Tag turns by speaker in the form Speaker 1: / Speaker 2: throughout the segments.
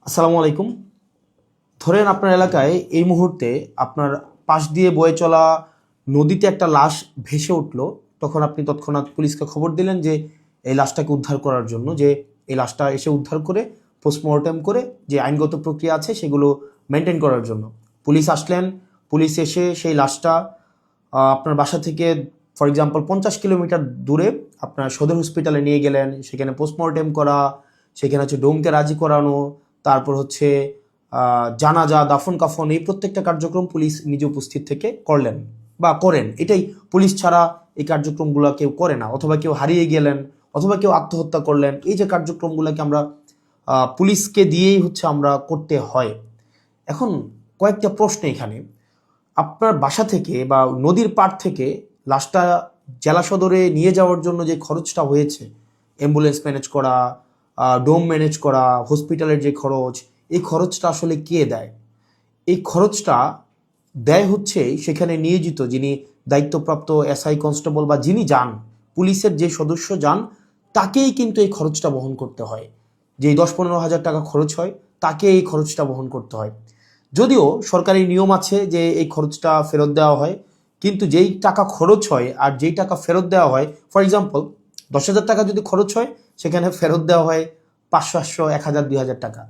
Speaker 1: আসসালামু আলাইকুম। ধরেন আপনার এলাকায় এই মুহূর্তে আপনার পাশ দিয়ে বয়ে চলা নদীতে একটা লাশ ভেসে উঠলো। তখন আপনি তৎক্ষণাৎ পুলিশকে খবর দিলেন যে এই লাশটাকে উদ্ধার করার জন্য, যে এই লাশটা এসে উদ্ধার করে পোস্টমর্টেম করে যে আইনগত প্রক্রিয়া আছে সেগুলো মেনটেন করার জন্য পুলিশ আসলেন। পুলিশ এসে সেই লাশটা আপনার বাসা থেকে ফর এক্সাম্পল 50 কিলোমিটার দূরে আপনার সদর হসপিটালে নিয়ে গেলেন। সেখানে পোস্টমর্টেম করা, সেখানে হচ্ছে ডোমকে রাজি করানো, তারপর হচ্ছে জানাজা, দাফন কাফন, এই প্রত্যেকটা কার্যক্রম পুলিশ নিজে উপস্থিত থেকে করলেন বা করেন। এটাই, পুলিশ ছাড়া এই কার্যক্রমগুলো কেউ করে না। অথবা কেউ হারিয়ে গেলেন, অথবা কেউ আত্মহত্যা করলেন, এই যে কার্যক্রমগুলোকে আমরা পুলিশকে দিয়েই হচ্ছে আমরা করতে হয়। এখন কয়েকটা প্রশ্ন এখানে। আপনার বাসা থেকে বা নদীর পাড় থেকে লাশটা জেলা সদরে নিয়ে যাওয়ার জন্য যে খরচটা হয়েছে, অ্যাম্বুলেন্স ম্যানেজ করা, ডোম ম্যানেজ করা, হসপিটালের যে খরচ, এই খরচটা আসলে কে দেয়? এই খরচটা দেয় হচ্ছে সেখানে নিয়োজিত যিনি দায়িত্বপ্রাপ্ত এসআই, কনস্টেবল বা যিনি যান, পুলিশের যে সদস্য যান, তাকেই কিন্তু এই খরচটা বহন করতে হয়। যেই 10-15 হাজার টাকা খরচ হয়, তাকে এই খরচটা বহন করতে হয়। যদিও সরকারি নিয়ম আছে যে এই খরচটা ফেরত দেওয়া হয়, কিন্তু যেই টাকা খরচ হয় আর যেই টাকা ফেরত দেওয়া হয়, ফর এক্সাম্পল 10,000 টাকা যদি খরচ হয়, সেখানে ফেরত দেওয়া হয় 500, 800, 1,000, 2,000 টাকা।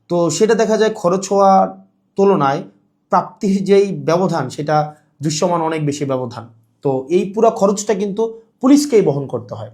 Speaker 1: তো সেটা দেখা যায় খরচ হওয়ার তুলনায় প্রাপ্তির যেই ব্যবধান, সেটা দৃশ্যমান অনেক বেশি ব্যবধান। তো এই পুরো খরচটা কিন্তু পুলিশকেই বহন করতে হয়।